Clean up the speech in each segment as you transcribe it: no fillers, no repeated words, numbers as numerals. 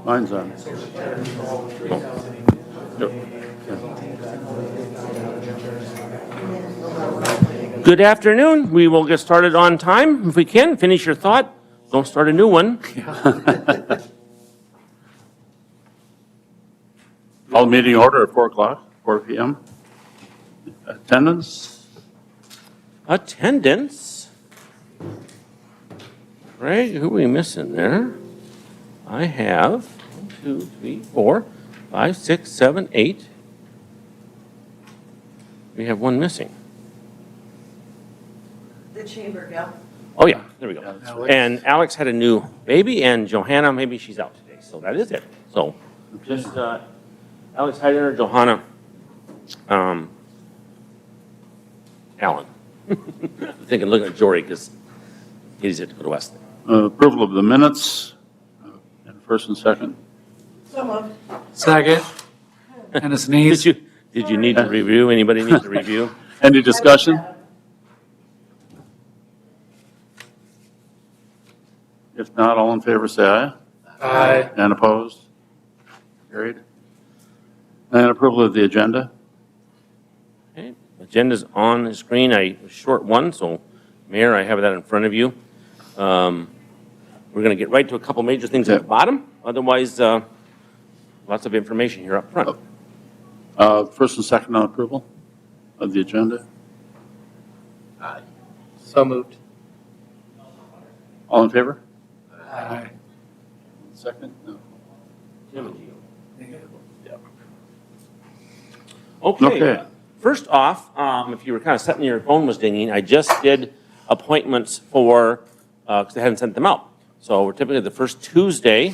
Mine's on. Good afternoon. We will get started on time if we can. Finish your thought. Don't start a new one. Call the meeting order at 4 o'clock, 4 p.m. Attendance? Attendance. Right, who are we missing there? I have 1, 2, 3, 4, 5, 6, 7, 8. We have one missing. The chamber gal. Oh, yeah, there we go. Alex. And Alex had a new baby, and Johanna, maybe she's out today. So that is it. So just Alex Heidener, Johanna, Alan. I'm thinking, looking at Jory because he's had to go to West. Approval of the minutes, and first and second. So moved. Second. And a sneeze. Did you need to review? Anybody need to review? Any discussion? If not, all in favor, say aye. Aye. And opposed? Carried. And approval of the agenda. Okay, agenda's on the screen. A short one, so Mayor, I have that in front of you. We're going to get right to a couple major things at the bottom. Otherwise, lots of information here up front. First and second on approval of the agenda. Aye. So moved. All in favor? Aye. Second? No. Tim and Gio. Yep. Okay. Okay. First off, if you were kind of sitting, your phone was dinging, I just did appointments for, because they hadn't sent them out. So we're typically the first Tuesday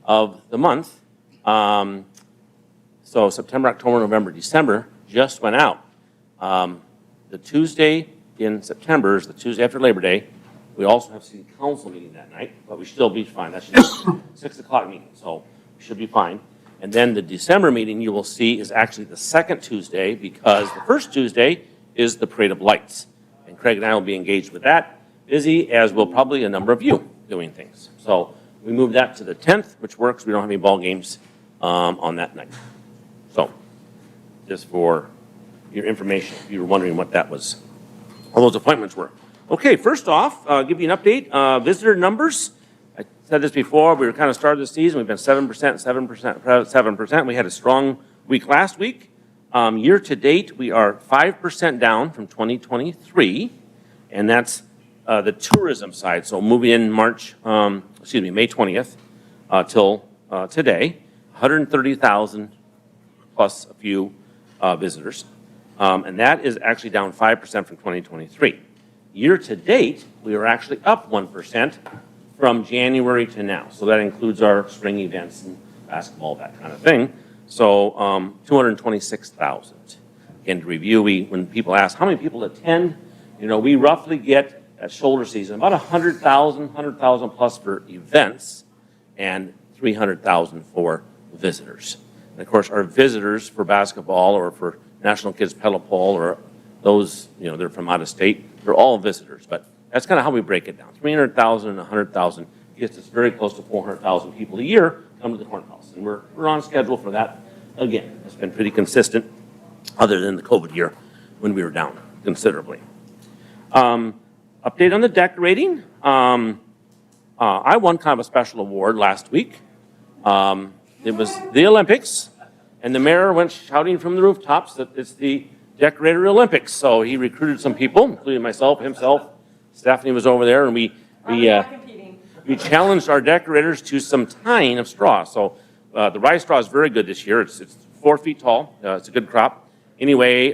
of the month. So September, October, November, December just went out. The Tuesday in September is the Tuesday after Labor Day. We also have city council meeting that night, but we should be fine. That's just 6 o'clock meeting, so we should be fine. And then the December meeting you will see is actually the second Tuesday because the first Tuesday is the Parade of Lights. And Craig and I will be engaged with that, busy, as will probably a number of you doing things. So we moved that to the 10th, which works. We don't have any ball games on that night. So just for your information, if you were wondering what that was, all those appointments were. Okay, first off, give you an update. Visitor numbers. I said this before. We were kind of started the season. We've been 7%, 7%, 7%. We had a strong week last week. Year to date, we are 5% down from 2023, and that's the tourism side. So moving in May 20th till today, 130,000 plus a few visitors, and that is actually down 5% from 2023. Year to date, we are actually up 1% from January to now. So that includes our spring events and basketball, that kind of thing. So 226,000. Again, to review, when people ask how many people attend, we roughly get at shoulder season about 100,000 plus for events and 300,000 for visitors. And of course, our visitors for basketball or for National Kids Pedal Pole or those, they're from out of state, they're all visitors. But that's kind of how we break it down. 300,000 and 100,000 gets us very close to 400,000 people a year come to the Corn House. And we're on schedule for that. Again, it's been pretty consistent other than the COVID year when we were down considerably. Update on the decorating. I won kind of a special award last week. It was the Olympics, and the mayor went shouting from the rooftops that it's the Decorator Olympics. So he recruited some people, including myself, himself. Stephanie was over there, and we challenged our decorators to some tying of straw. So the rye straw is very good this year. It's 4 feet tall. It's a good crop. Anyway,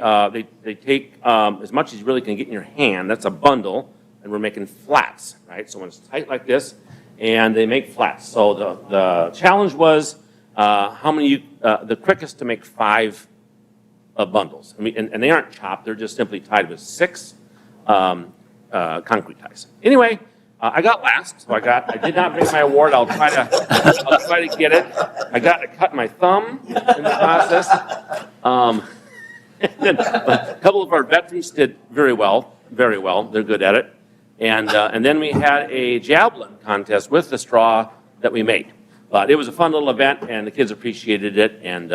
they take as much as you really can get in your hand. That's a bundle, and we're making flats, right? So when it's tight like this, and they make flats. So the challenge was how many the quickest to make 5 bundles. And they aren't chopped; they're just simply tied with 6 concrete ties. Anyway, I got last, so I did not bring my award. I'll try to get it. I got to cut my thumb in the process. And then a couple of our veterans did very well. They're good at it. And then we had a javelin contest with the straw that we made. But it was a fun little event, and the kids appreciated it, and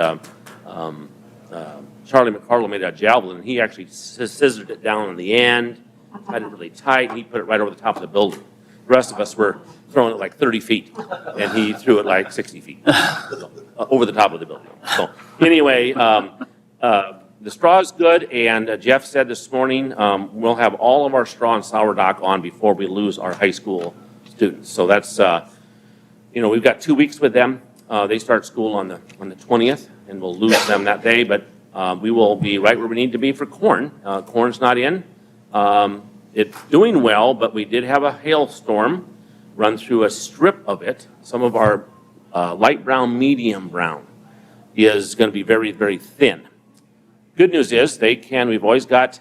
Charlie McCardle made a javelin, and he actually scissored it down in the end, tied it really tight, and he put it right over the top of the building. The rest of us were throwing it like 30 feet, and he threw it like 60 feet over the top of the building. So anyway, the straw is good, and Jeff said this morning, we'll have all of our straw and sourdock on before we lose our high school students. So that's, we've got 2 weeks with them. They start school on the 20th, and we'll lose them that day, but we will be right where we need to be for corn. Corn's not in. It's doing well, but we did have a hailstorm run through a strip of it. Some of our light brown, medium brown is going to be very, very thin. Good news is we've got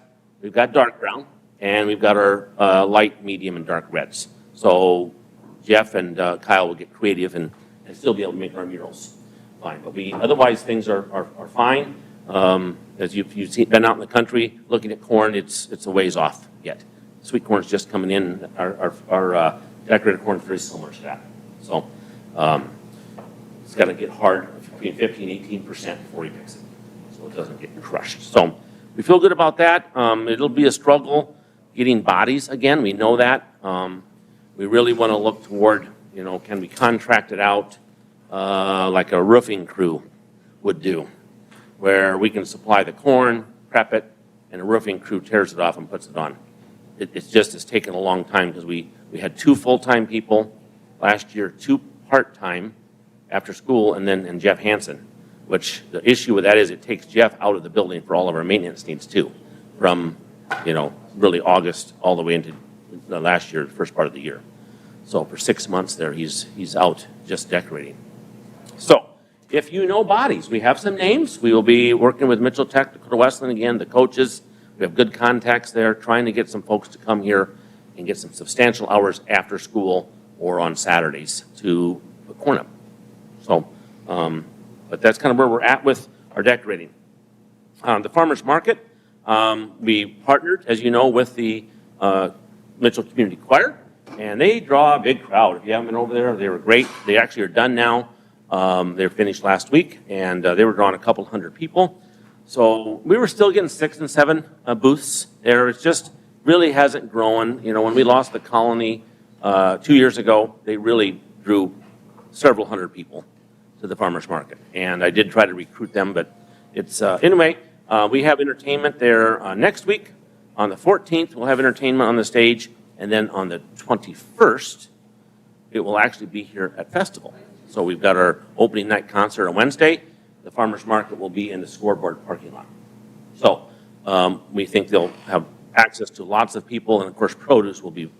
dark brown, and we've got our light, medium, and dark reds. So Jeff and Kyle will get creative and still be able to make our murals fine. But otherwise things are fine. As you've been out in the country looking at corn, it's a ways off yet. Sweet corn's just coming in. Our decorated corn is very similar to that. So it's got to get hard between 15 and 18% before he picks it, so it doesn't get crushed. So we feel good about that. It'll be a struggle getting bodies again. We know that. We really want to look toward, can we contract it out like a roofing crew would do, where we can supply the corn, prep it, and a roofing crew tears it off and puts it on. It's taken a long time because we had 2 full-time people last year, 2 part-time after school, and Jeff Hansen, which the issue with that is it takes Jeff out of the building for all of our maintenance needs too, from, really August all the way into the last year, first part of the year. So for 6 months there, he's out just decorating. So if you know bodies, we have some names. We will be working with Mitchell Tech, Dakota Wesleyan again, the coaches. We have good contacts there, trying to get some folks to come here and get some substantial hours after school or on Saturdays to put corn up. So, but that's kind of where we're at with our decorating. The farmers market, we partnered, as you know, with the Mitchell Community Choir, and they draw a big crowd. If you haven't been over there, they were great. They actually are done now. They were finished last week, and they were drawing a couple hundred people. So we were still getting 6 and 7 booths there. It just really hasn't grown. When we lost the colony 2 years ago, they really drew several hundred people to the farmers market. And I did try to recruit them, but it's, anyway, we have entertainment there next week. On the 14th, we'll have entertainment on the stage. And then on the 21st, it will actually be here at Festival. So we've got our opening night concert on Wednesday. The farmers market will be in the scoreboard parking lot. So we think they'll have access to lots of people, and of course produce will be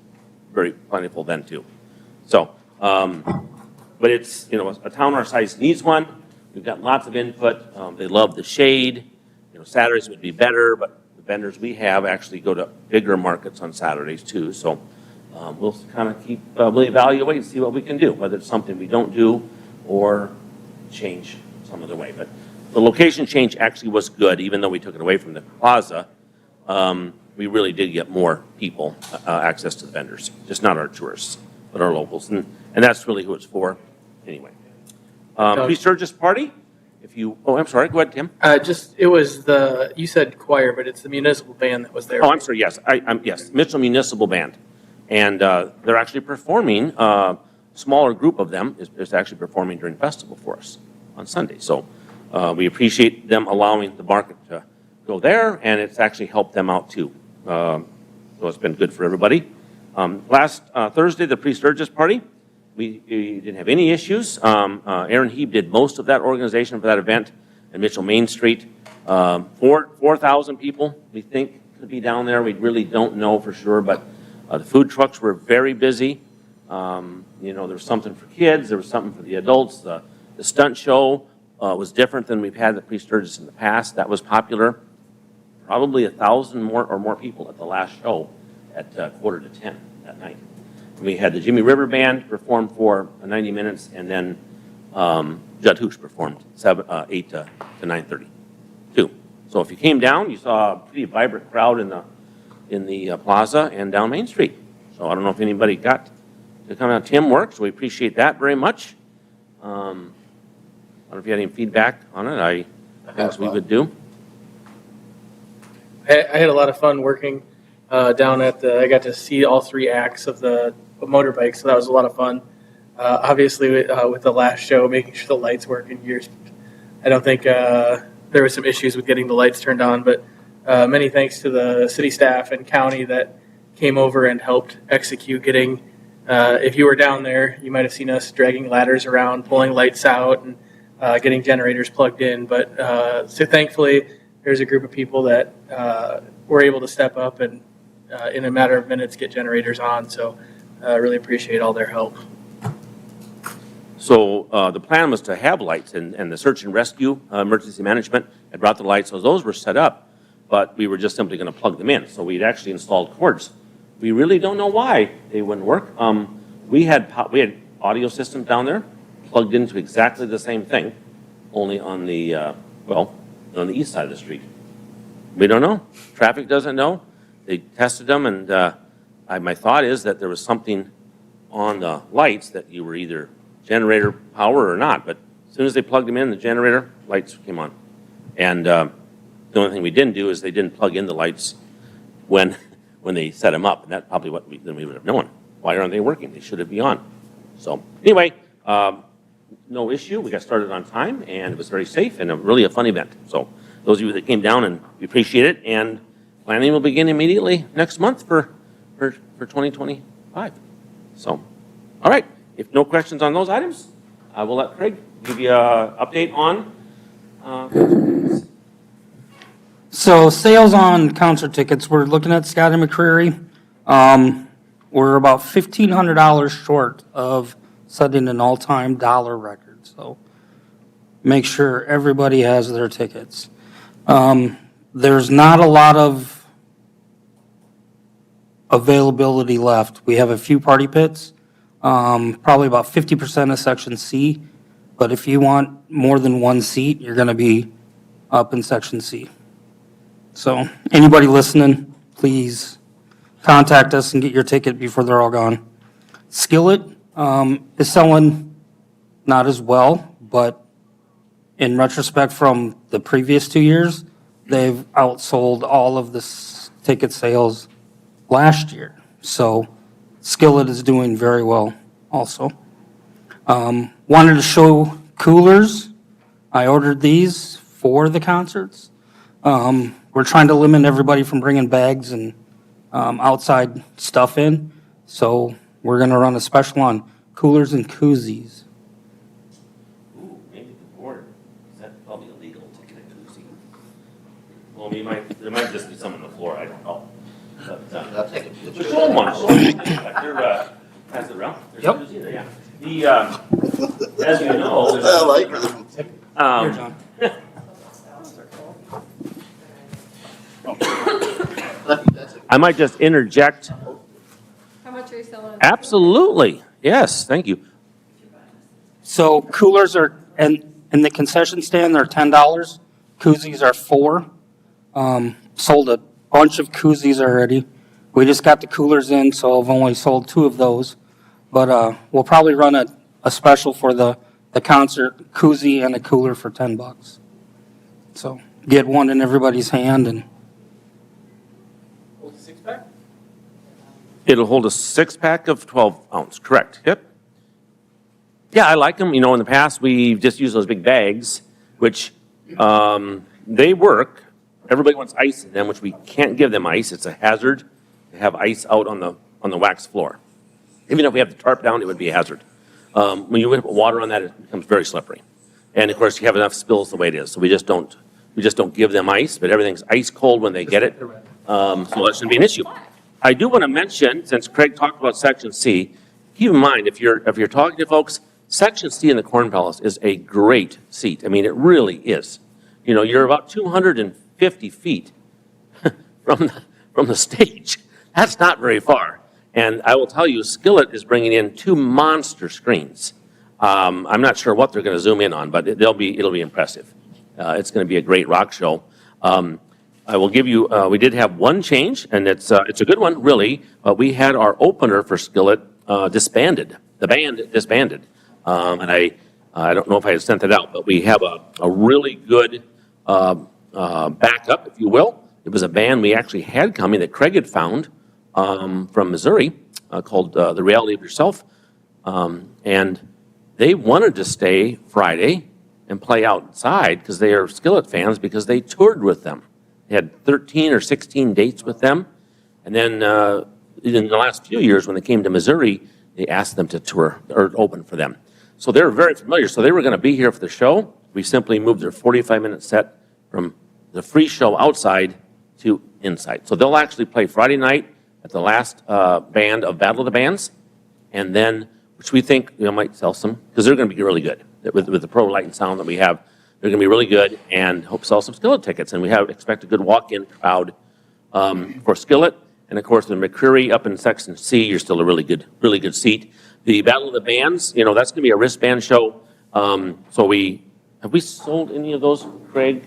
very plentiful then too. So, but it's, a town our size needs one. We've got lots of input. They love the shade. Saturdays would be better, but the vendors we have actually go to bigger markets on Saturdays too. So we'll kind of we'll evaluate and see what we can do, whether it's something we don't do or change some other way. But the location change actually was good, even though we took it away from the plaza. We really did get more people access to the vendors, just not our tourists, but our locals. And that's really who it's for anyway. Pre-Sturgis party. I'm sorry, go ahead, Tim. You said choir, but it's the municipal band that was there. Oh, I'm sorry, yes. Yes, Mitchell Municipal Band. And they're actually performing, a smaller group of them is actually performing during festival for us on Sunday. So we appreciate them allowing the market to go there, and it's actually helped them out too. So it's been good for everybody. Last Thursday, the Pre-Sturgis party, we didn't have any issues. Aaron Heeb did most of that organization for that event in Mitchell Main Street. 4,000 people, we think, could be down there. We really don't know for sure, but the food trucks were very busy. There was something for kids. There was something for the adults. The stunt show was different than we've had at Pre-Sturgis in the past. That was popular. Probably 1,000 more people at the last show at 9:45 that night. We had the Jimmy River Band perform for 90 minutes, and then Judd Hoosh performed 8 to 9:30 too. So if you came down, you saw a pretty vibrant crowd in the plaza and down Main Street. So I don't know if anybody got to come out. Tim worked, so we appreciate that very much. I don't know if you had any feedback on it. I think we would do. I had a lot of fun working down at I got to see all three acts of the motorbike, so that was a lot of fun. Obviously, with the last show, making sure the lights work in yours. I don't think there were some issues with getting the lights turned on, but many thanks to the city staff and county that came over and helped execute getting. If you were down there, you might have seen us dragging ladders around, pulling lights out, and getting generators plugged in. But so thankfully, there's a group of people that were able to step up and in a matter of minutes get generators on. So I really appreciate all their help. So the plan was to have lights, and the search and rescue emergency management had brought the lights, so those were set up, but we were just simply going to plug them in. So we'd actually installed cords. We really don't know why they wouldn't work. We had audio systems down there plugged into exactly the same thing, only on the on the east side of the street. We don't know. Traffic doesn't know. They tested them, and my thought is that there was something on the lights that you were either generator power or not, but as soon as they plugged them in, the generator lights came on. And the only thing we didn't do is they didn't plug in the lights when they set them up, and that's probably what then we would have known. Why aren't they working? They should have been on. So anyway, no issue. We got started on time, and it was very safe and really a fun event. So those of you that came down, and we appreciate it, and planning will begin immediately next month for 2025. So, all right. If no questions on those items, I will let Craig give you an update on. So sales on concert tickets, we're looking at Scott and McCreary. We're about $1,500 short of setting an all-time dollar record. So make sure everybody has their tickets. There's not a lot of availability left. We have a few party pits. Probably about 50% of section C, but if you want more than one seat, you're going to be up in section C. So anybody listening, please contact us and get your ticket before they're all gone. Skillet is selling not as well, but in retrospect from the previous 2 years, they've outsold all of the ticket sales last year. So Skillet is doing very well also. Wanted to show coolers. I ordered these for the concerts. We're trying to limit everybody from bringing bags and outside stuff in. So we're going to run a special on coolers and koozies. Ooh, maybe the board. Is that probably illegal to get a koozie? Well, there might just be some on the floor. I don't know. But, I'll take a picture. Show them one. Show them one. Pass it around. There's Yep. a koozie there, yeah. As you know, there's I like them. Here, John. I might just interject. How much are you selling? Absolutely. Yes, thank you. So coolers are, and in the concession stand, they're $10. Koozies are $4. Sold a bunch of koozies already. We just got the coolers in, so I've only sold 2 of those. But we'll probably run a special for the concert, koozie and a cooler for $10. So get one in everybody's hand and. Hold a six-pack? It'll hold a 6-pack of 12-ounce, correct? Yep. Yeah, I like them. You know, in the past, we've just used those big bags, which they work. Everybody wants ice in them, which we can't give them ice. It's a hazard to have ice out on the wax floor. Even if we have the tarp down, it would be a hazard. When you put water on that, it becomes very slippery. And of course, you have enough spills the way it is. So we just don't give them ice, but everything's ice cold when they get it. So that shouldn't be an issue. I do want to mention, since Craig talked about Section C, keep in mind, if you're talking to folks, Section C in the Corn Palace is a great seat. I mean, it really is. You know, you're about 250 feet from the stage. That's not very far. And I will tell you, Skillet is bringing in 2 monster screens. I'm not sure what they're going to zoom in on, but it'll be impressive. It's going to be a great rock show. I will give you, we did have one change, and it's a good one, really. We had our opener for Skillet disbanded. The band disbanded. And I don't know if I had sent it out, but we have a really good backup, if you will. It was a band we actually had coming that Craig had found from Missouri called The Reality of Yourself. And they wanted to stay Friday and play outside because they are Skillet fans because they toured with them. They had 13 or 16 dates with them. And then in the last few years, when they came to Missouri, they asked them to tour or open for them. So they're very familiar. So they were going to be here for the show. We simply moved their 45-minute set from the free show outside to inside. So they'll actually play Friday night at the last band of Battle of the Bands. And then, which we think might sell some, because they're going to be really good. With the pro light and sound that we have, they're going to be really good and hope sell some Skillet tickets. And we expect a good walk-in crowd for Skillet. And of course, the McCreary up in Section C, you're still a really good seat. The Battle of the Bands, that's going to be a wristband show. So have we sold any of those, Craig?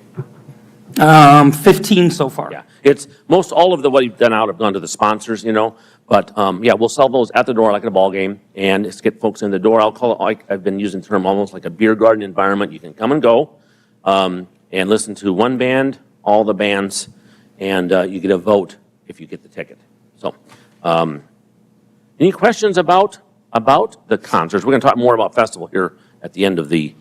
15 so far. Yeah, it's most all of what we've done out have gone to the sponsors, But yeah, we'll sell those at the door like at a ball game and just get folks in the door. I'll call it, I've been using the term almost like a beer garden environment. You can come and go and listen to one band, all the bands, and you get a vote if you get the ticket. So, any questions about the concerts? We're going to talk more about festival here at the end of the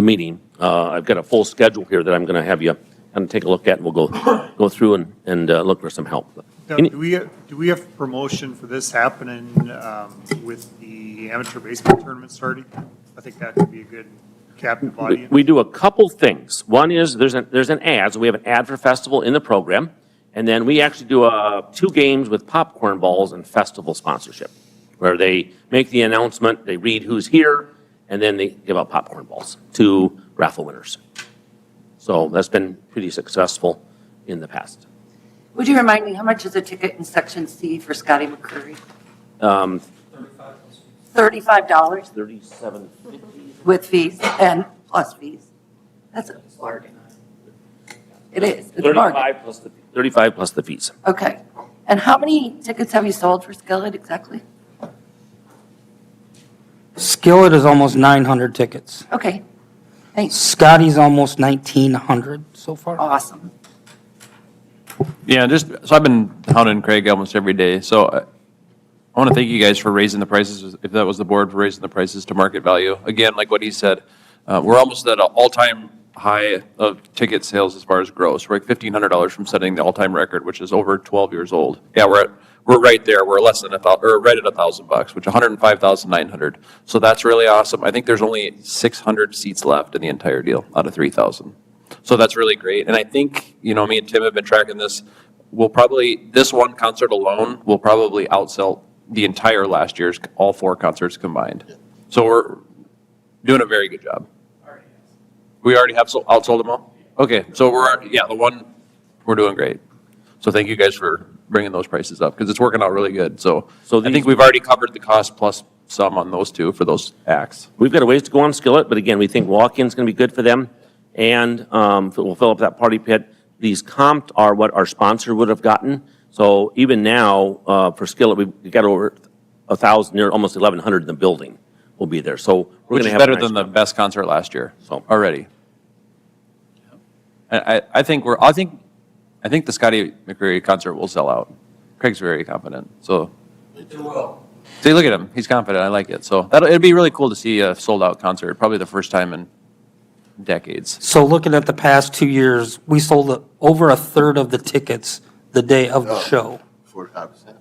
meeting. I've got a full schedule here that I'm going to have you kind of take a look at, and we'll go through and look for some help. Now, do we have promotion for this happening with the amateur baseball tournament starting? I think that could be a good captive audience. We do a couple things. One is there's an ad, so we have an ad for festival in the program, and then we actually do 2 games with popcorn balls and festival sponsorship, where they make the announcement, they read who's here, and then they give out popcorn balls to raffle winners. So that's been pretty successful in the past. Would you remind me, how much is a ticket in Section C for Scotty McCreary? $35. $37.50. With fees and plus fees. That's a bargain. It is. It's a bargain. 35 plus the fees. Okay. And how many tickets have you sold for Skillet exactly? Skillet is almost 900 tickets. Okay. Thanks. Scotty's almost 1,900 so far. Awesome. Yeah, so I've been hounding Craig almost every day. So I want to thank you guys for raising the prices, if that was the board, for raising the prices to market value. Again, like what he said, we're almost at an all-time high of ticket sales as far as gross. We're like $1,500 from setting the all-time record, which is over 12 years old. Yeah, we're right there. We're less than right at $1,000, which $105,900. So that's really awesome. I think there's only 600 seats left in the entire deal out of 3,000. So that's really great. And I think, me and Tim have been tracking this. This one concert alone will probably outsell the entire last year's all 4 concerts combined. So we're doing a very good job. We already have outsold them all? Okay, so we're doing great. So thank you guys for bringing those prices up because it's working out really good. So I think we've already covered the cost plus some on those 2 for those acts. We've got a ways to go on Skillet, but again, we think walk-in's going to be good for them. And we'll fill up that party pit. These comped are what our sponsor would have gotten. So even now, for Skillet, we've got over 1,000, near almost 1,100 in the building will be there. So we're going to have better than the best concert last year. So already. I think the Scotty McCreary concert will sell out. Craig's very confident. So It will. see, look at him. He's confident. I like it. So it'd be really cool to see a sold out concert. Probably the first time in decades. So looking at the past 2 years, we sold over a third of the tickets the day of the show. 45%.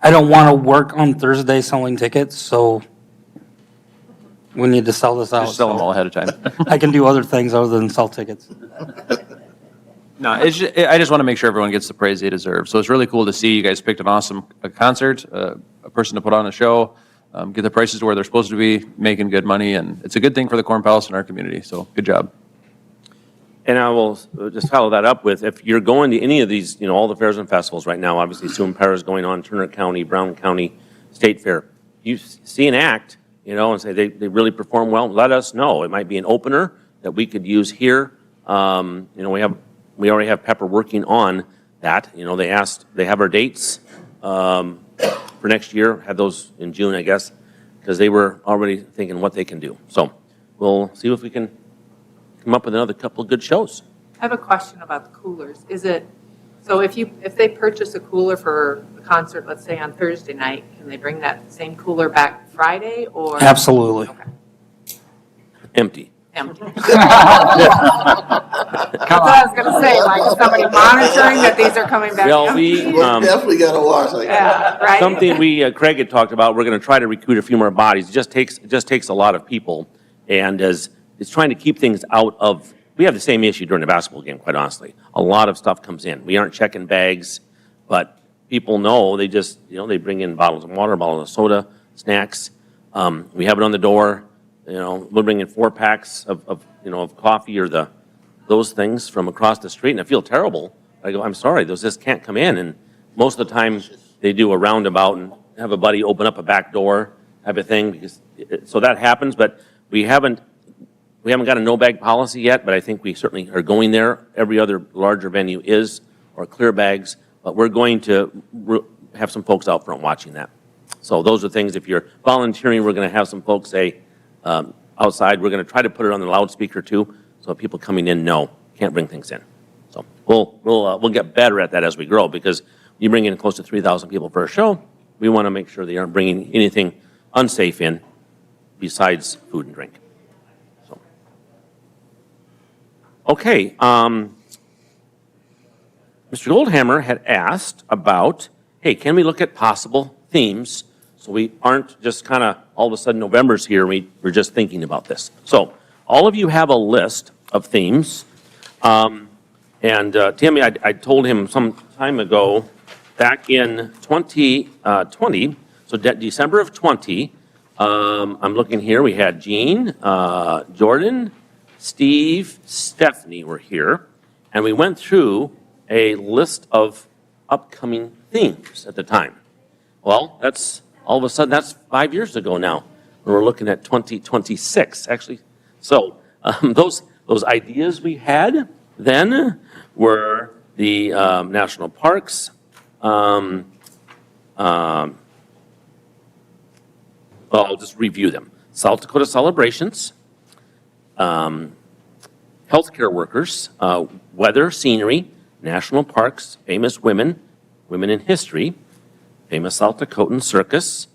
I don't want to work on Thursday selling tickets, so we need to sell this out. Just sell them all ahead of time. I can do other things other than sell tickets. No, I just want to make sure everyone gets the praise they deserve. So it's really cool to see you guys picked an awesome concert, a person to put on a show, get the prices to where they're supposed to be, making good money, and it's a good thing for the Corn Palace and our community. So good job. And I will just follow that up with, if you're going to any of these, all the fairs and festivals right now, obviously Sumpara is going on, Turner County, Brown County, State Fair. You see an act, and say they really perform well, let us know. It might be an opener that we could use here. We already have Pepper working on that. They have our dates for next year, have those in June, I guess, because they were already thinking what they can do. So we'll see if we can come up with another couple of good shows. I have a question about the coolers. Is it, so if they purchase a cooler for a concert, let's say on Thursday night, can they bring that same cooler back Friday or? Absolutely. Okay, Empty. empty. That's what I was gonna say, like, is somebody monitoring that these are coming back Well, empty? we, Well, definitely got to watch like that. Yeah, right? something Craig had talked about, we're going to try to recruit a few more bodies. It just takes a lot of people. And it's trying to keep things out of, we have the same issue during the basketball game, quite honestly. A lot of stuff comes in. We aren't checking bags, but people know, they just, they bring in bottles of water, bottles of soda, snacks. We have it on the door, we'll bring in 4 packs of coffee or those things from across the street, and I feel terrible. I go, I'm sorry, those just can't come in. And most of the time, they do a roundabout and have a buddy open up a back door type of thing, so that happens, but we haven't got a no-bag policy yet, but I think we certainly are going there. Every other larger venue is, or clear bags, but we're going to have some folks out front watching that. So those are things, if you're volunteering, we're going to have some folks say, outside, we're going to try to put it on the loudspeaker too, so people coming in know, can't bring things in. So we'll get better at that as we grow, because you bring in close to 3,000 people for a show, we want to make sure they aren't bringing anything unsafe in besides food and drink. So, okay, Mr. Goldhammer had asked about, hey, can we look at possible themes so we aren't just kind of all of a sudden November's here and we're just thinking about this. So all of you have a list of themes. Tammy, I told him some time ago, back in 2020, so December of 20, I'm looking here, we had Jean, Jordan, Steve, Stephanie were here, and we went through a list of upcoming themes at the time. Well, that's, all of a sudden, that's 5 years ago now, when we're looking at 2026, actually. So those ideas we had then were the national parks, well, I'll just review them. South Dakota celebrations, healthcare workers, weather, scenery, national parks, famous women, women in history, famous South Dakotan circus.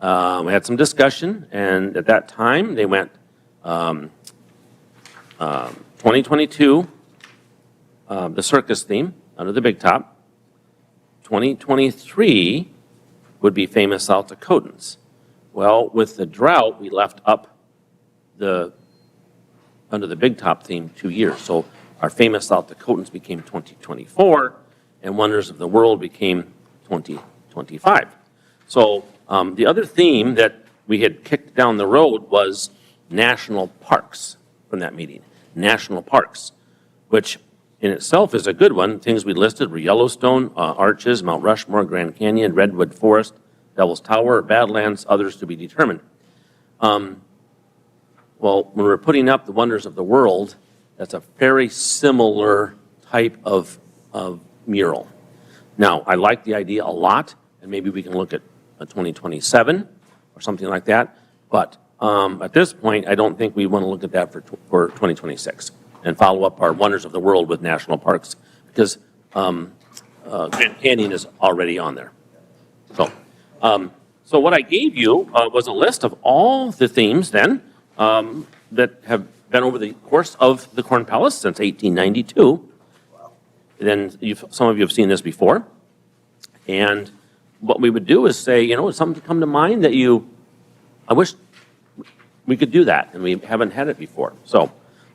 We had some discussion, and at that time, they went 2022, the circus theme, under the big top. 2023 would be famous South Dakotans. Well, with the drought, we left up under the big top theme 2 years. So our famous South Dakotans became 2024, and Wonders of the World became 2025. So the other theme that we had kicked down the road was national parks from that meeting. National parks, which in itself is a good one. Things we listed were Yellowstone, Arches, Mount Rushmore, Grand Canyon, Redwood Forest, Devil's Tower, Badlands, others to be determined. Well, when we're putting up the Wonders of the World, that's a very similar type of mural. Now, I like the idea a lot, and maybe we can look at a 2027 or something like that, but at this point, I don't think we want to look at that for 2026 and follow up our Wonders of the World with national parks, because Grand Canyon is already on there. So what I gave you was a list of all the themes then that have been over the course of the Corn Palace since 1892. Then some of you have seen this before. And what we would do is say, something to come to mind that I wish we could do that, and we haven't had it before. So,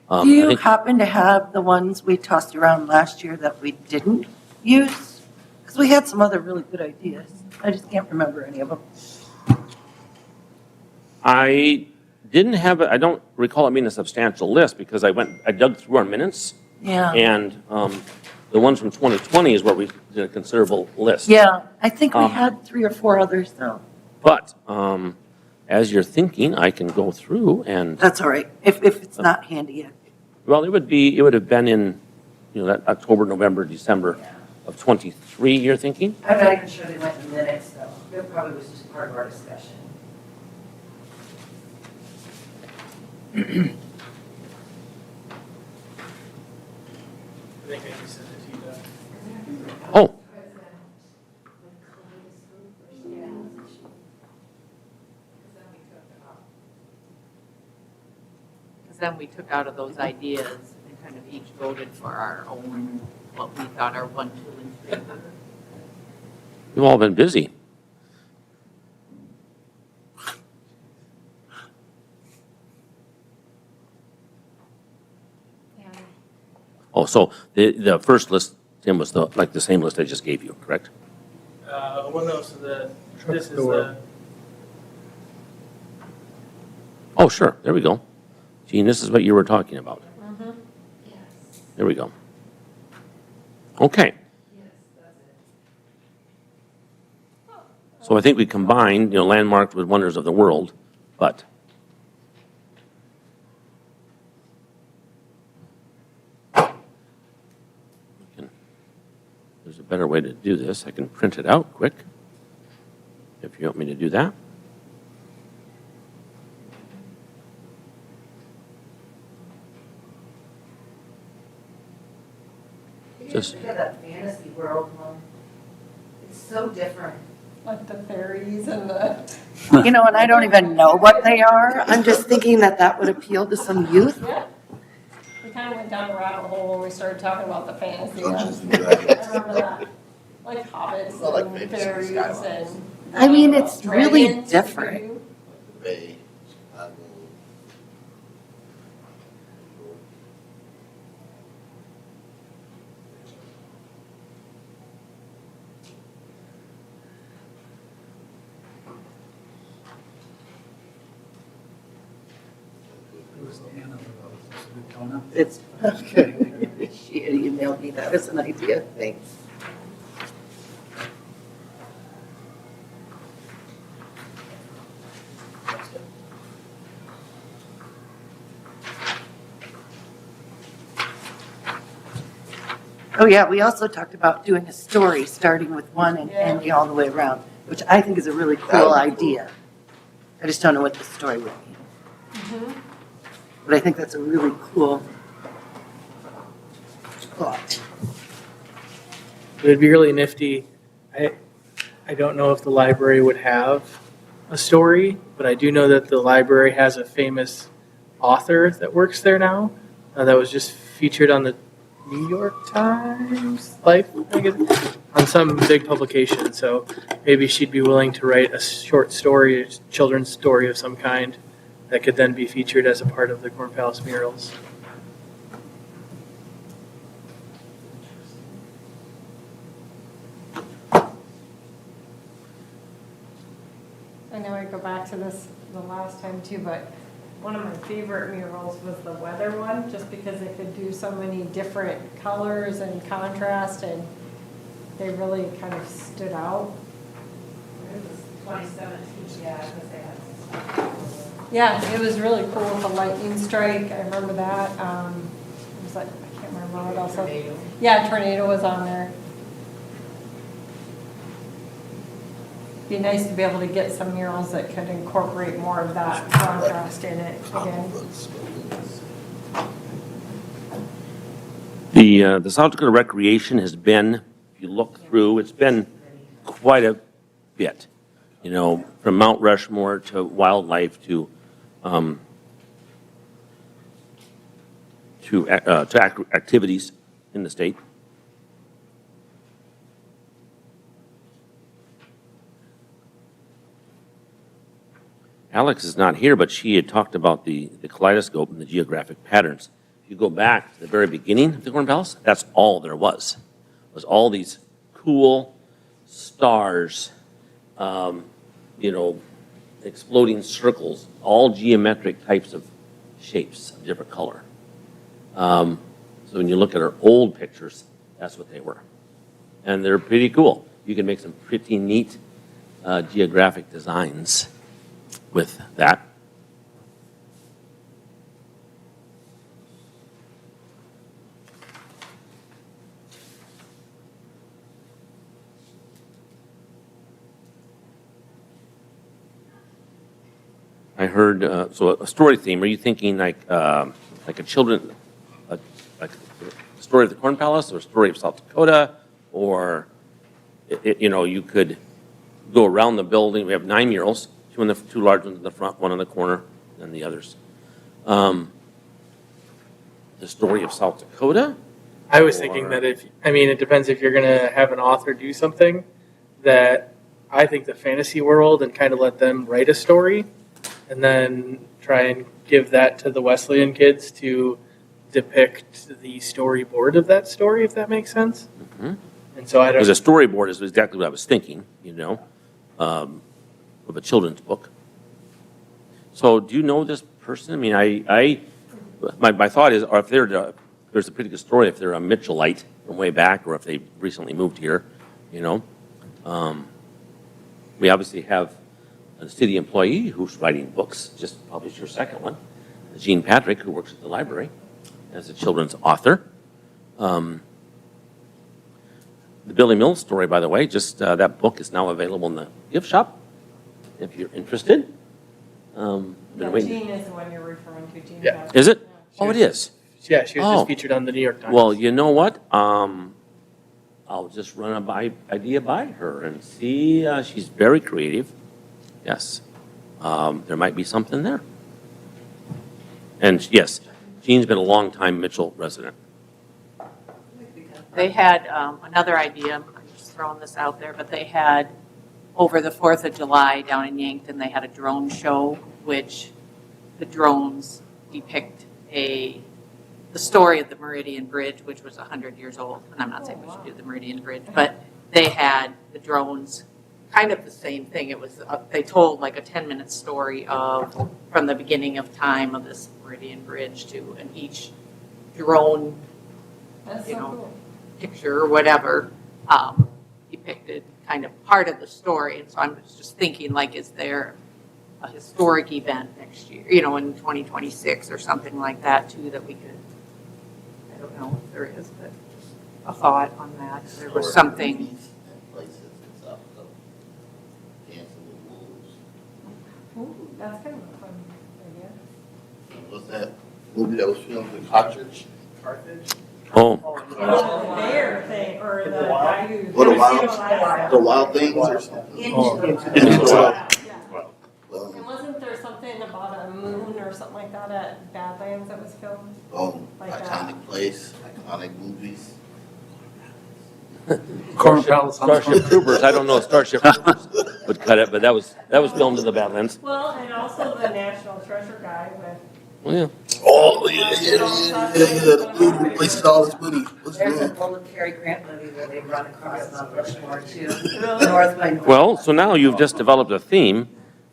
Do you happen to have the ones we tossed around last year that we didn't use? Because we had some other really good ideas. I just can't remember any of them. I didn't have, I don't recall it being a substantial list, because I dug through our minutes. Yeah. And the ones from 2020 is where we did a considerable list. Yeah, I think we had 3 or 4 others though. But as you're thinking, I can go through and, That's all right, if it's not handy yet. well, it would have been in, that October, November, December of 23, you're thinking? I'm not even sure they went in minutes though. It probably was just part of our discussion. I think I just sent it to you, Doug. Oh, Because then we took out of those ideas and kind of each voted for our own, what we thought our 1, 2, and 3 were. you've all been busy. Oh, so the first list, Tim, was like the same list I just gave you, correct? Well, no, so this is the, Oh, sure, there we go. Gene, this is what you were talking about. There we go. Okay. So I think we combined, landmarked with wonders of the world, but there's a better way to do this. I can print it out quick, if you want me to do that. Just, Look at that fantasy world one. It's so different. Like the fairies and the. And I don't even know what they are. I'm just thinking that that would appeal to some youth. Yeah. We kind of went down a rabbit hole when we started talking about the fantasy Dungeons ones. and I Dragons. remember that. Like hobbits Well, like and Fantasy fairies Skylines. and. I mean, it's really dragons different. too. Bay. It's, okay. She emailed me that as an idea. Thanks. Oh, yeah, we also talked about doing a story, starting with one and ending all the way around, which I think is a really cool idea. I just don't know what the story would be. But I think that's a really cool thought. it'd be really nifty. I don't know if the library would have a story, but I do know that the library has a famous author that works there now, that was just featured on the New York Times Life, I guess, on some big publication. So maybe she'd be willing to write a short story, a children's story of some kind, that could then be featured as a part of the Corn Palace murals. I know I go back to this the last time too, but one of my favorite murals was the weather one, just because they could do so many different colors and contrast, and they really kind of stood out. It was 2017, yeah, because they had. Yeah, it was really cool with the lightning strike. I remember that. It was like, I can't remember what else. Tornado. Yeah, tornado was on there. Be nice to be able to get some murals that could incorporate more of that contrast in it again. The South Dakota Recreation has been, if you look through, it's been quite a bit. From Mount Rushmore to wildlife to activities in the state. Alex is not here, but she had talked about the kaleidoscope and the geographic patterns. If you go back to the very beginning of the Corn Palace, that's all there was all these cool stars, exploding circles, all geometric types of shapes of different color. So when you look at our old pictures, that's what they were. And they're pretty cool. You can make some pretty neat geographic designs with that. I heard, so a story theme, are you thinking like a children, like the story of the Corn Palace or a story of South Dakota? Or, you could go around the building. We have 9 murals, two large ones in the front, one in the corner, and the others. The story of South Dakota? I was thinking that it depends if you're gonna have an author do something, that I think the fantasy world and kind of let them write a story, and then try and give that to the Wesleyan kids to depict the storyboard of that story, if that makes sense. Mhm. And so I don't. Because a storyboard is exactly what I was thinking, of a children's book. So do you know this person? I mean, my thought is, or if there's a pretty good story if they're a Mitchellite from way back, or if they recently moved here, We obviously have a city employee who's writing books, just published your second one, Jean Patrick, who works at the library as a children's author. The Billy Mills story, by the way, that book is now available in the gift shop, if you're interested. Been No, waiting. Jean is the one you're referring to, Jean. Yeah. Patrick. Is it? Yeah. Oh, it is. Yeah, she was Oh. just featured on the New York Times. Well, you know what? I'll just run idea by her and see. She's very creative. Yes. There might be something there. And yes, Jean's been a long time Mitchell resident. They had another idea, I'm just throwing this out there, but they had, over the 4th of July down in Yankton, they had a drone show, which the drones depict the story of the Meridian Bridge, which was 100 years old. And I'm not saying we should do the Meridian Bridge, but they had the drones, kind of the same thing. It was, they told like a 10-minute story from the beginning of time of this Meridian Bridge to, and each drone That's you so know, cool. picture or whatever depicted kind of part of the story. And so I'm just thinking, like, is there a historic event next year, in 2026 or something like that too, that we could, I don't know if there is, but a thought on that. There was something. Movies and places and stuff, so Dancing with Wolves. Ooh, that's kind of a fun idea. And what's that movie that was filmed in Carthage? Oh, The bear thing, or the guy who. What, the Wild Things or something? Yeah. Well, And wasn't there something about a moon or something like that at Badlands that was filmed? Like that. iconic place, iconic movies. Starship Troopers. I don't know if Starship Troopers would cut it, but that was filmed in the Badlands. Well, and also the National Treasure guy with. Well, yeah. Oh, yeah. The dude who wasted all his money. What's his There's a name? Golden Cary Grant movie where they run across Mount Rushmore too. North by North. Well, so now you've just developed a theme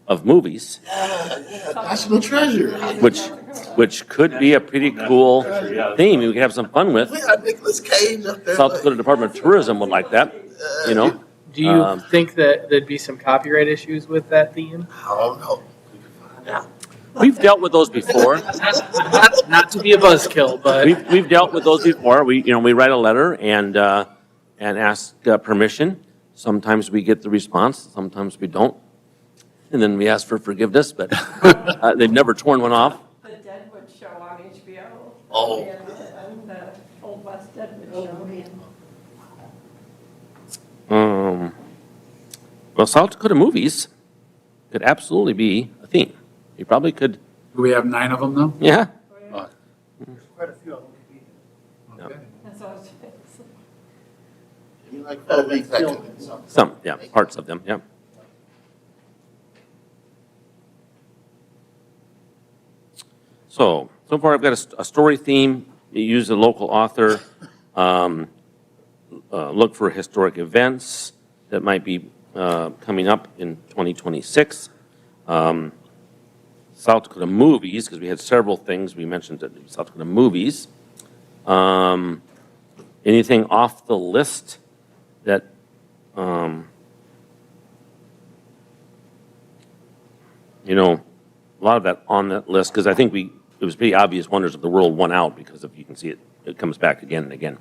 of movies, Yeah, National Treasure. which could be a pretty cool theme you could have some fun with. We got Nicolas Cage up there. South Dakota Department of Tourism would like that, Do you think that there'd be some copyright issues with that theme? I don't know. We can find out. We've dealt with those before. Not to be a buzzkill, but We've dealt with those before. We write a letter and ask permission. Sometimes we get the response, sometimes we don't. And then we ask for forgiveness, but they've never torn one off. The Deadwood Show on HBO. Oh. And the Old West Deadwood Show. Well, South Dakota movies could absolutely be a theme. You probably could, Do we have 9 of them now? yeah. quite a few of them. Okay. That's what I was saying. Maybe like 12 weeks, that could be something. Some, yeah, parts of them, yeah. So far I've got a story theme, you use a local author, look for historic events that might be coming up in 2026. South Dakota movies, because we had several things, we mentioned that South Dakota movies. Anything off the list that, a lot of that on that list, because I think it was pretty obvious Wonders of the World won out because if you can see it comes back again and again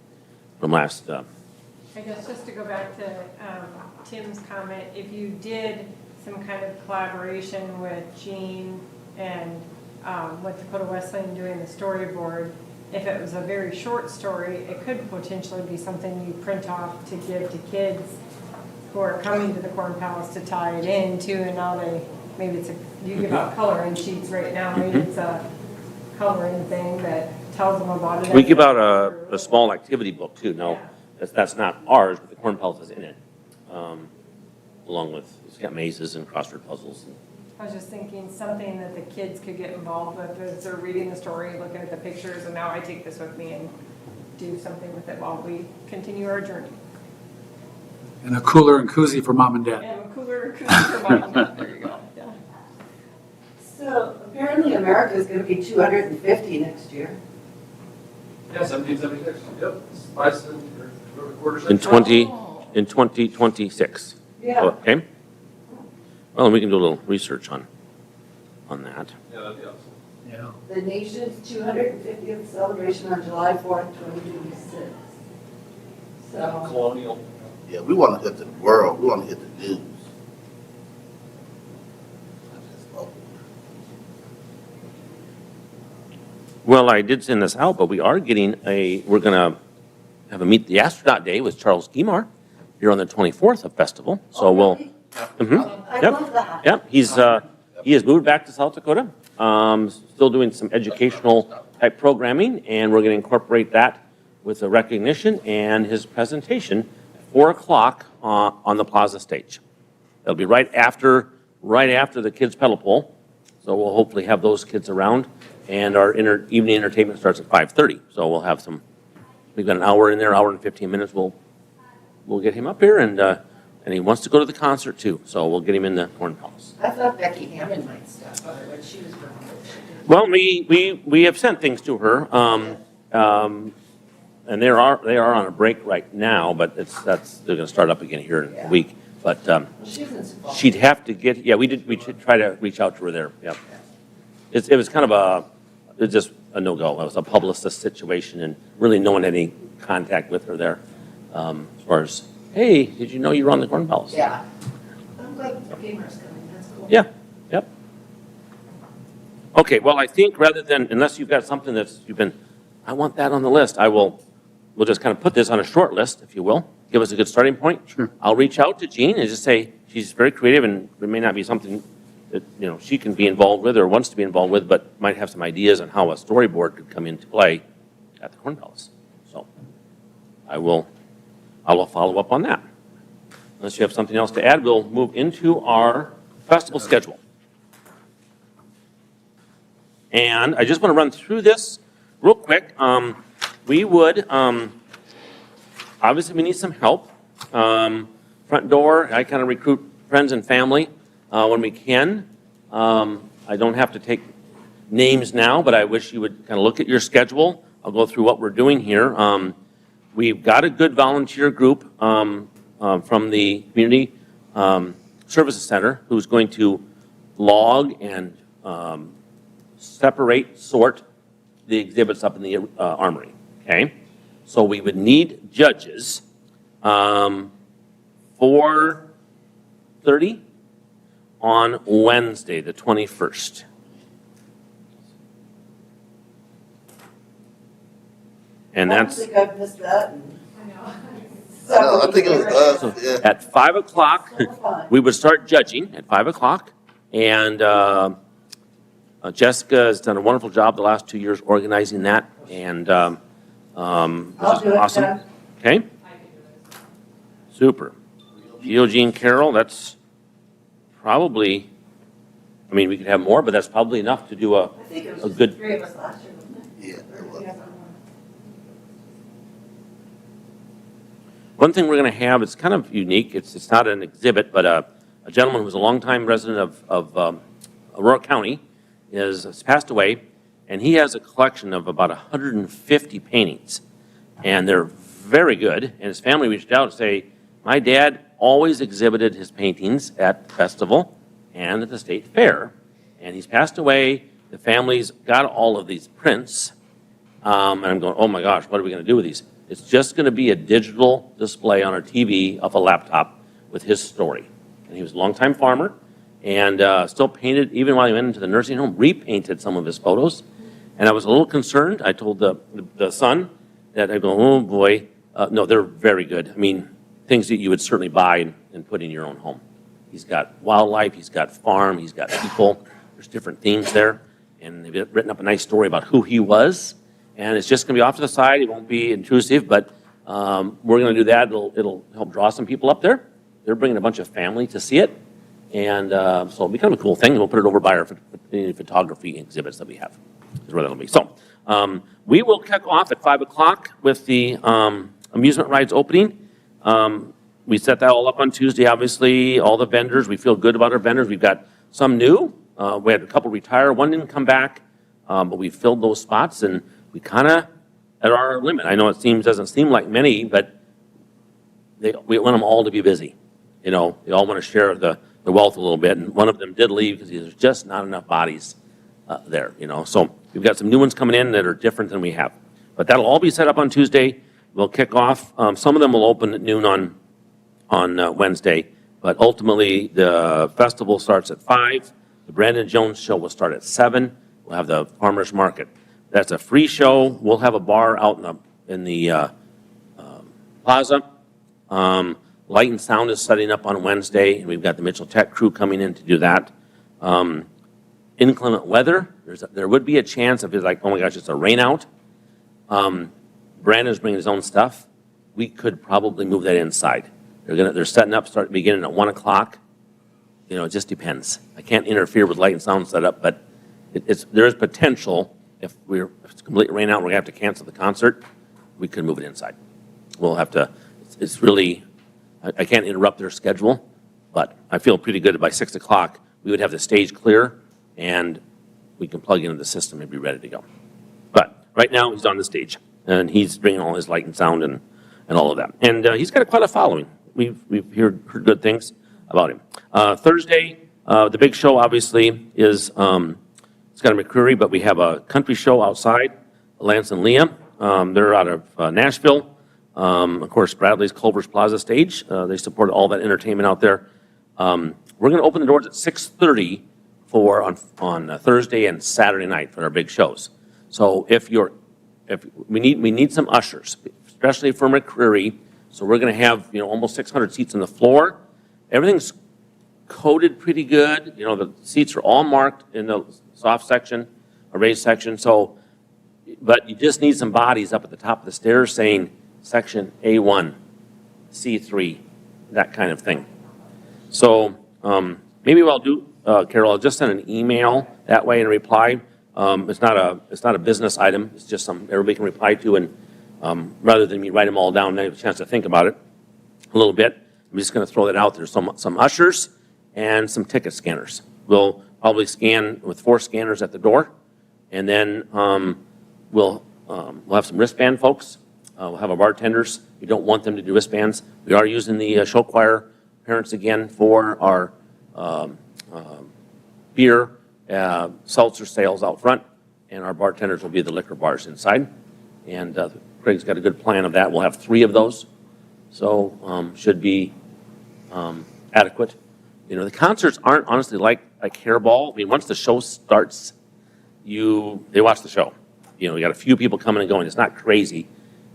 from last. I guess just to go back to Tim's comment, if you did some kind of collaboration with Jean and with Dakota Wesleyan doing the storyboard, if it was a very short story, it could potentially be something you print off to give to kids who are coming to the Corn Palace to tie it in too, and now maybe you give out coloring sheets right now, maybe it's a coloring thing that tells them about it. We give out a small activity book too. No, that's not ours, but the Corn Palace is in it. Along with, it's got mazes and crossword puzzles. I was just thinking something that the kids could get involved with as they're reading the story, looking at the pictures, and now I take this with me and do something with it while we continue our journey. And a cooler and koozie for mom and dad. And a cooler koozie for mom. There you go, yeah. So apparently America is going to be 250 next year. Yeah, 1776, yep. In 2026. Yeah. Okay. Well, we can do a little research on that. Yeah, that'd be awesome. Yeah. The nation's 250th celebration on July 4th, 2026. So, Colonial. Yeah, we want to hit the world. We want to hit the news. Well, I did send this out, but we are getting we're going to have a Meet the Astronaut Day with Charles Guimar here on the 24th of festival. So we'll, I yep, love that. yep, he has moved back to South Dakota, still doing some educational type programming, and we're going to incorporate that with a recognition and his presentation at 4 o'clock on the plaza stage. It'll be right after the kids pedal pole. So we'll hopefully have those kids around, and our evening entertainment starts at 5:30. So we'll have we've got an hour in there, hour and 15 minutes. We'll get him up here, and he wants to go to the concert too. So we'll get him in the Corn Palace. I thought Becky Hammond might stop by when she was growing up. Well, we have sent things to her, and they are on a break right now, but they're going to start up again here in a week. But She's in Sioux Falls. she'd have to get, we did try to reach out to her there, yeah. It was kind of it was just a no-go. It was a publicist situation, and really no one had any contact with her there, as far as, hey, did you know you were on the Corn Palace? Yeah. I'm glad Gamer's coming, that's cool. Yeah, yep. Okay, well, I think rather than, unless you've got something I want that on the list, we'll just kind of put this on a short list, if you will. Give us a good starting point. Sure. I'll reach out to Jean and just say, she's very creative, and it may not be something that, she can be involved with or wants to be involved with, but might have some ideas on how a storyboard could come into play at the Corn Palace. So I will follow up on that. Unless you have something else to add, we'll move into our festival schedule. And I just want to run through this real quick. We would, obviously we need some help. Front door, I kind of recruit friends and family when we can. I don't have to take names now, but I wish you would kind of look at your schedule. I'll go through what we're doing here. We've got a good volunteer group from the Community Services Center who's going to log and sort the exhibits up in the armory, okay? So we would need judges, 4:30 on Wednesday, the 21st. And I don't that's think I've missed that. No, I think it was us, yeah. at 5 o'clock. So fun. We would start judging at 5 o'clock, and Jessica has done a wonderful job the last 2 years organizing that, and I'll this do is it, awesome. Jen. Okay? Super. Jean Carroll, that's probably, we could have more, but that's probably enough to do I think it was a just good. the three of us last year, wasn't it? Yeah, it was. Yeah. One thing we're going to have, it's kind of unique, it's not an exhibit, but a gentleman who was a longtime resident of Aurora County has passed away, and he has a collection of about 150 paintings, and they're very good, and his family reached out to say, my dad always exhibited his paintings at the festival and at the state fair, and he's passed away. The family's got all of these prints, and I'm going, oh my gosh, what are we going to do with these? It's just going to be a digital display on our TV of a laptop with his story. And he was a longtime farmer, and still painted, even while he went into the nursing home, repainted some of his photos. And I was a little concerned. I told the son that I go, oh boy, no, they're very good. I mean, things that you would certainly buy and put in your own home. He's got wildlife, he's got farm, he's got people. There's different themes there. And they've written up a nice story about who he was. And it's just going to be off to the side. It won't be intrusive, but we're going to do that. It'll help draw some people up there. They're bringing a bunch of family to see it. And so it'll be kind of a cool thing. We'll put it over by our photography exhibits that we have, is where that'll be. So we will kick off at 5 o'clock with the amusement rides opening. We set that all up on Tuesday, obviously, all the vendors. We feel good about our vendors. We've got some new. We had a couple retire. One didn't come back, but we filled those spots, and we kind of at our limit. I know it doesn't seem like many, but we want them all to be busy. You know, they all want to share the wealth a little bit, and one of them did leave because there's just not enough bodies there, you know. So we've got some new ones coming in that are different than we have. But that'll all be set up on Tuesday. We'll kick off. Some of them will open at noon on Wednesday, but ultimately the festival starts at 5. The Brandon Jones show will start at 7. We'll have the farmers market. That's a free show. We'll have a bar out in the plaza. Light and sound is setting up on Wednesday, and we've got the Mitchell Tech crew coming in to do that. Inclement weather, there would be a chance if it's like, oh my gosh, it's a rain out. Brandon's bringing his own stuff. We could probably move that inside. They're setting up, beginning at 1 o'clock. You know, it just depends. I can't interfere with light and sound setup, but there is potential if it's completely rain out, we're gonna have to cancel the concert. We could move it inside. We'll have to. It's really. I can't interrupt their schedule, but I feel pretty good that by 6 o'clock we would have the stage clear and we can plug into the system and be ready to go. But right now he's on the stage and he's bringing all his light and sound and all of that. And he's got quite a following. We've heard good things about him. Thursday, the big show obviously is Scott McCreary, but we have a country show outside, Lance and Leah. They're out of Nashville. Of course, Bradley's Culver's Plaza stage. They support all that entertainment out there. We're going to open the doors at 6:30 on Thursday and Saturday night for our big shows. So if we need some ushers, especially for McCreary. So we're going to have almost 600 seats on the floor. Everything's coded pretty good. The seats are all marked in the soft section, a raised section. So, but you just need some bodies up at the top of the stairs saying section A1, C3, that kind of thing. So maybe what I'll do, Carol, I'll just send an email that way and reply. It's not a business item. It's just something everybody can reply to, and rather than me write them all down, they have a chance to think about it a little bit. I'm just going to throw that out there. Some ushers and some ticket scanners. We'll probably scan with 4 scanners at the door, and then we'll have some wristband folks. We'll have our bartenders. We don't want them to do wristbands. We are using the show choir parents again for our beer, seltzer sales out front, and our bartenders will be the liquor bars inside. And Craig's got a good plan of that. We'll have 3 of those, so should be adequate. The concerts aren't honestly like Hairball. I mean, once the show starts, they watch the show. We got a few people coming and going. It's not crazy.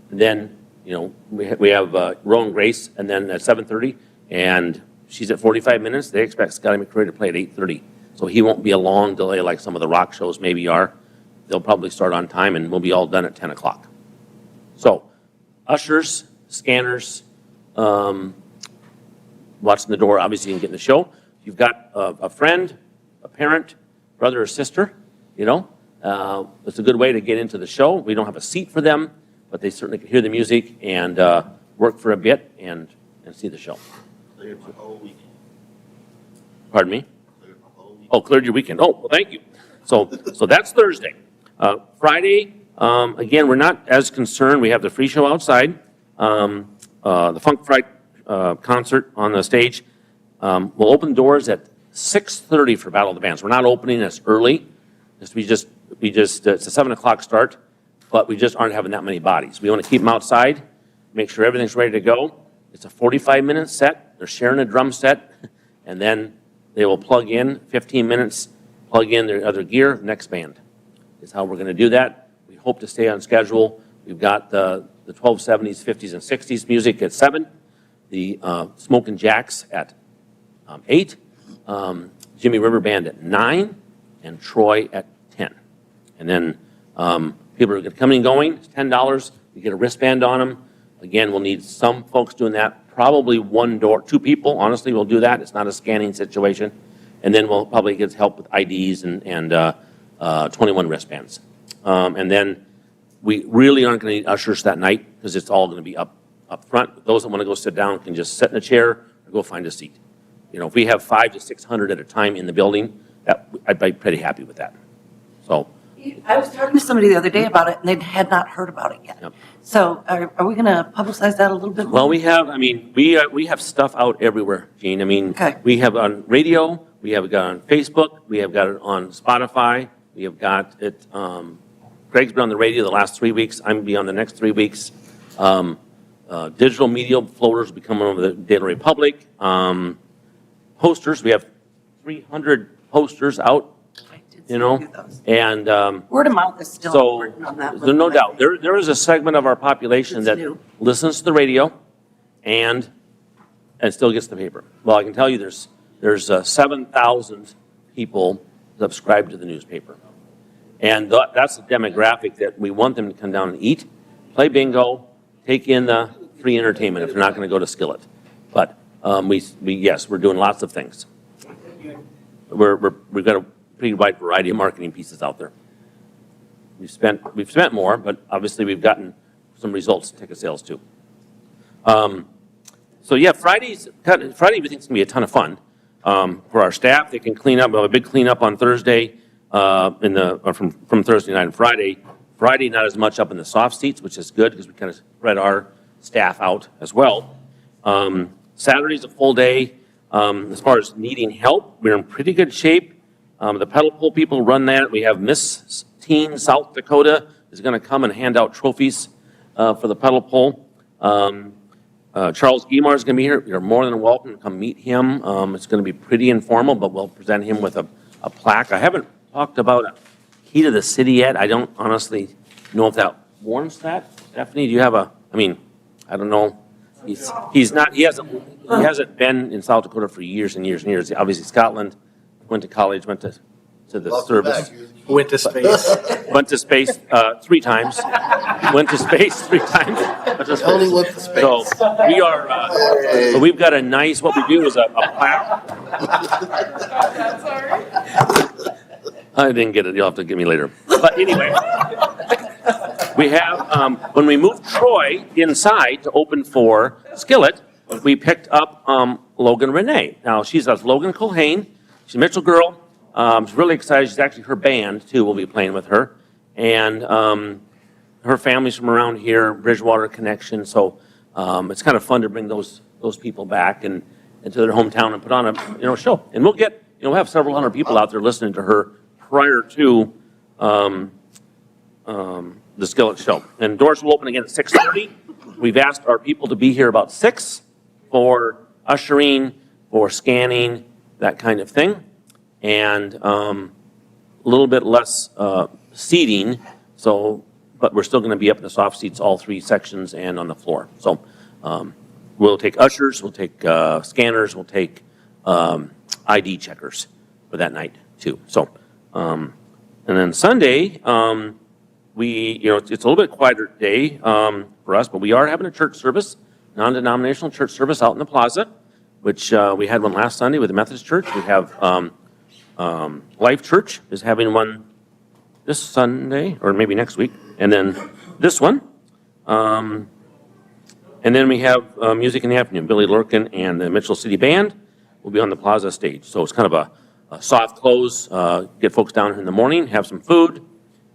And then, we have Rowan Grace, and then at 7:30, and she's at 45 minutes. They expect Scotty McCreary to play at 8:30. So he won't be a long delay like some of the rock shows maybe are. They'll probably start on time, and we'll be all done at 10 o'clock. So, ushers, scanners, watching the door, obviously you can get in the show. If you've got a friend, a parent, brother or sister, it's a good way to get into the show. We don't have a seat for them, but they certainly can hear the music and work for a bit and see the show. Cleared my whole weekend. Pardon me? Cleared my whole weekend. Oh, cleared your weekend. Oh, well, thank you. So that's Thursday. Friday, again, we're not as concerned. We have the free show outside, the Funk Fright concert on the stage. We'll open doors at 6:30 for Battle of the Bands. We're not opening as early. It's a 7 o'clock start, but we just aren't having that many bodies. We want to keep them outside, make sure everything's ready to go. It's a 45-minute set. They're sharing a drum set, and then They will plug in 15 minutes, plug in their other gear, next band is how we're going to do that. We hope to stay on schedule. We've got the 1270s, 50s, and 60s music at 7, the Smokin' Jacks at 8, Jimmy River Band at 9, and Troy at 10. And then people are coming and going, it's $10. You get a wristband on them. Again, we'll need some folks doing that, probably two people, honestly, will do that. It's not a scanning situation. And then we'll probably get help with IDs and 21 wristbands. And then we really aren't going to need ushers that night because it's all going to be up front. Those that want to go sit down can just sit in a chair or go find a seat. You know, if we have 500 to 600 at a time in the building, I'd be pretty happy with that. So. I was talking to somebody the other day about it, and they had not heard about it yet. Yep. So are we going to publicize that a little bit more? Well, we have stuff out everywhere, Gene. I mean, Okay. we have on radio, we have got it on Facebook, we have got it on Spotify, we have got it, Greg's been on the radio the last 3 weeks, I'm going to be on the next 3 weeks. Digital media floaters will be coming over the Daily Republic. Posters, we have 300 posters out. You know, and Word of mouth is still so important on that. there's no doubt there is a segment of our population It's that new. listens to the radio and still gets the paper. Well, I can tell you there's 7,000 people subscribe to the newspaper, and that's the demographic that we want them to come down and eat, play bingo, take in the free entertainment if they're not going to go to Skillet. But yes, we're doing lots of things. We've got a pretty wide variety of marketing pieces out there. We've spent more, but obviously we've gotten some results, ticket sales too. So yeah, Friday we think is gonna be a ton of fun for our staff. They can clean up. We have a big cleanup on Thursday from Thursday night and Friday. Friday not as much up in the soft seats, which is good because we kind of spread our staff out as well. Saturday's a full day. As far as needing help, we're in pretty good shape. The pedal pull people run that. We have Miss Teen South Dakota is going to come and hand out trophies for the pedal pull. Charles Guimar is going to be here. You're more than welcome to come meet him. It's going to be pretty informal, but we'll present him with a plaque. I haven't talked about a key to the city yet. I don't honestly know if that warrants that. Stephanie, do you have I don't know. He hasn't been in South Dakota for years and years and years. Obviously Scotland, went to college, went to the service. Went to space. Went to space 3 times. Went to space 3 times. Only went to space. So we are, but we've got a nice, what we do is a plaque. I didn't get it. You'll have to give me later. But anyway, we have, when we moved Troy inside to open for Skillet, we picked up Logan Renee. Now, she's a Logan Culhane. She's a Mitchell girl. She's really excited. She's actually, her band, too, will be playing with her. And her family's from around here, Bridgewater connection. So it's kind of fun to bring those people back and into their hometown and put on a show. And we'll get, we'll have several hundred people out there listening to her prior to the Skillet show. And doors will open again at 6:30. We've asked our people to be here about 6 for ushering, for scanning, that kind of thing. And a little bit less seating, but we're still going to be up in the soft seats, all 3 sections and on the floor. So we'll take ushers, we'll take scanners, we'll take ID checkers for that night too. So, and then Sunday, it's a little bit quieter day for us, but we are having a church service, non-denominational church service out in the plaza, which we had one last Sunday with the Methodist Church. We have Life Church is having one this Sunday, or maybe next week, and then this one. And then we have music in the afternoon. Billy Lurkin and the Mitchell City Band will be on the plaza stage. So it's kind of a soft close, get folks down in the morning, have some food,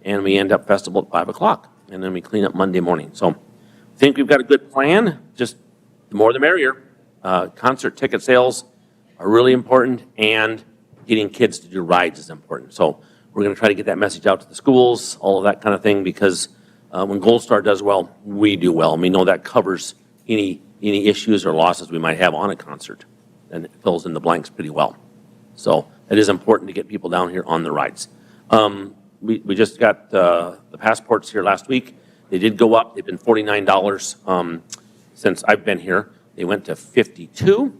and we end up festival at 5 o'clock. And then we clean up Monday morning. So I think we've got a good plan. Just the more the merrier. Concert ticket sales are really important, and getting kids to do rides is important. So we're going to try to get that message out to the schools, all of that kind of thing, because when Gold Star does well, we do well. And we know that covers any issues or losses we might have on a concert, and it fills in the blanks pretty well. So it is important to get people down here on the rides. We just got the passports here last week. They did go up. They've been $49 since I've been here. They went to $52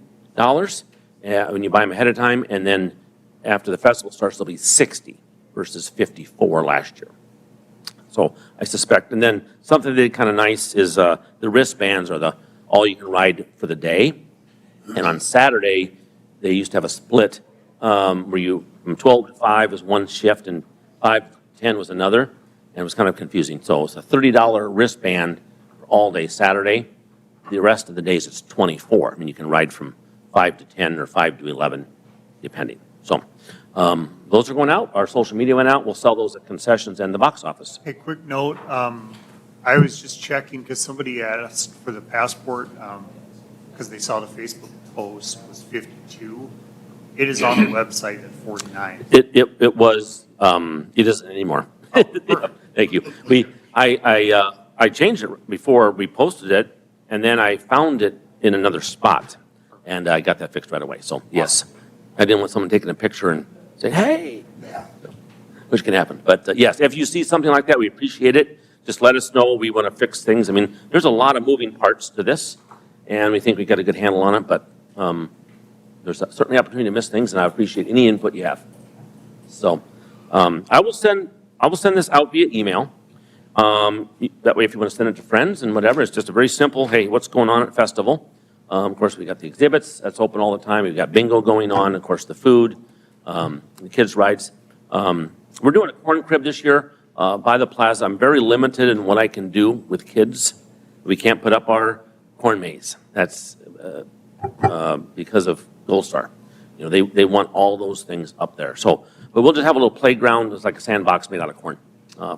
when you buy them ahead of time, and then after the festival starts, they'll be $60 versus $54 last year. So I suspect, and then something they did kind of nice is the wristbands are the all-you-can-ride for the day. And on Saturday, they used to have a split where you, from 12 to 5 was one shift and 5 to 10 was another, and it was kind of confusing. So it's a $30 wristband for all day Saturday. The rest of the days it's $24. I mean, you can ride from 5 to 10 or 5 to 11, depending. So those are going out. Our social media went out. We'll sell those at concessions and the box office. Hey, quick note, I was just checking because somebody asked for the passport, because they saw the Facebook post was 52. It is on the website at 49. It was, it isn't anymore. Thank you. I changed it before we posted it, and then I found it in another spot, and I got that fixed right away. So, yes, I didn't want someone taking a picture and saying, hey, which can happen. But yes, if you see something like that, we appreciate it. Just let us know. We want to fix things. I mean, there's a lot of moving parts to this, and we think we got a good handle on it, but there's certainly opportunity to miss things, and I appreciate any input you have. So I will send this out via email. That way, if you want to send it to friends and whatever, it's just a very simple, hey, what's going on at festival? Of course, we got the exhibits. That's open all the time. We've got bingo going on. Of course, the food, the kids' rides. We're doing a corn crib this year by the plaza. I'm very limited in what I can do with kids. We can't put up our corn maze. That's because of Gold Star. You know, they want all those things up there. So, but we'll just have a little playground. It's like a sandbox made out of corn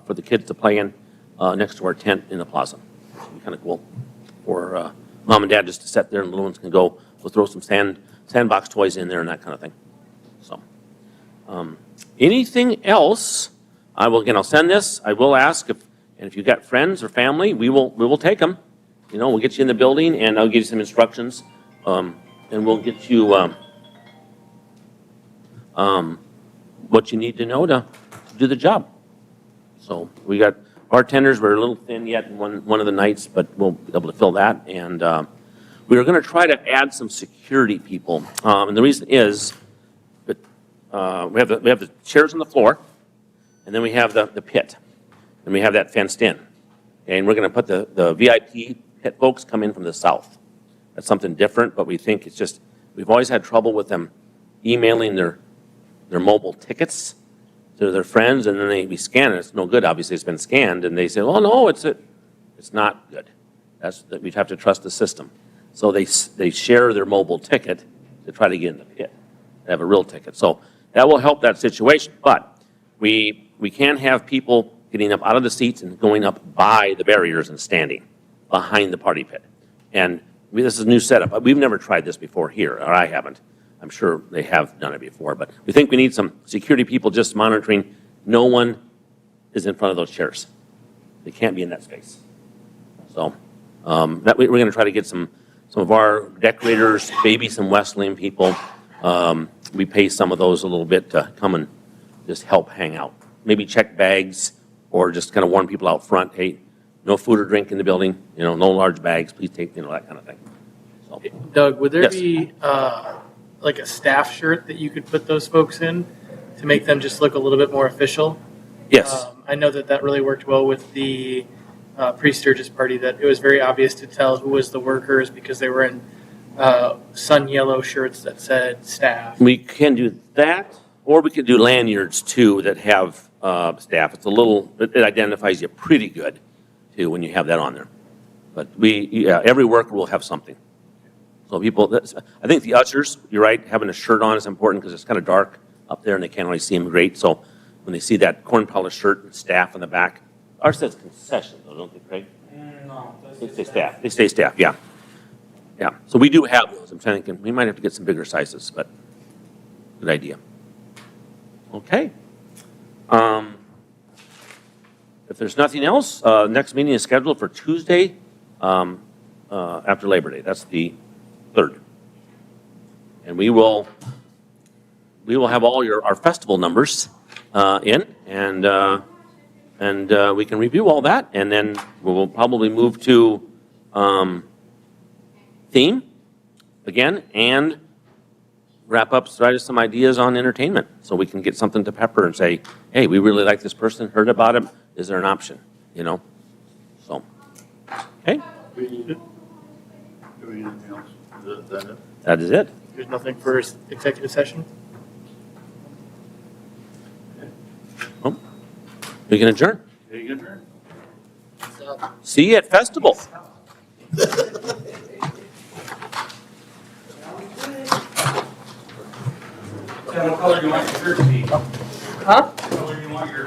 for the kids to play in next to our tent in the plaza. It'll be kind of cool for mom and dad just to sit there, and little ones can go. We'll throw some sandbox toys in there and that kind of thing. So, anything else? I'll send this. I will ask if you've got friends or family, we will take them. You know, we'll get you in the building, and I'll give you some instructions, and we'll get you what you need to know to do the job. So we got bartenders. We're a little thin yet in one of the nights, but we'll be able to fill that. And we are going to try to add some security people. And the reason is that we have the chairs on the floor, and then we have the pit, and we have that fenced in. And we're going to put the VIP pit folks come in from the south. That's something different, but we think it's just, we've always had trouble with them emailing their mobile tickets to their friends, and then we scan it. It's no good, obviously. It's been scanned, and they say, well, no, it's not good. We'd have to trust the system. So they share their mobile ticket to try to get in the pit. They have a real ticket. So that will help that situation. But we can have people getting up out of the seats and going up by the barriers and standing behind the party pit. And this is a new setup. We've never tried this before here, or I haven't. I'm sure they have done it before, but we think we need some security people just monitoring. No one is in front of those chairs. They can't be in that space. So we're going to try to get some of our decorators, maybe some Wesleyan people. We pay some of those a little bit to come and just help hang out. Maybe check bags or just kind of warn people out front, hey, no food or drink in the building, no large bags, please take, that kind of thing. So, Doug, would there yes. be like a staff shirt that you could put those folks in to make them just look a little bit more official? Yes. I know that really worked well with the pre-Sturgis party, that it was very obvious to tell who was the workers because they were in sun yellow shirts that said staff. We can do that, or we could do lanyards too that have staff. It identifies you pretty good too when you have that on there. But every worker will have something. So I think the ushers, you're right, having a shirt on is important because it's kind of dark up there and they can't really see them great. So when they see that corn polished shirt and staff on the back, ours says concession though, don't they, Craig? No. They say staff. They say staff, yeah. Yeah, so we do have those. I'm thinking we might have to get some bigger sizes, but good idea. Okay. If there's nothing else, next meeting is scheduled for Tuesday after Labor Day. That's the 3rd. And we will we will have all our festival numbers in, and we can review all that, and then we will probably move to theme again, and wrap up, try to some ideas on entertainment, so we can get something to Pepper and say, hey, we really like this person, heard about him, is there an option, you know? So, okay, Do anything else? Is that it? that is it. There's nothing for executive session? We can adjourn. Okay, you good? See you at festival. What color do you want your shirt to be? Huh? What color do you want your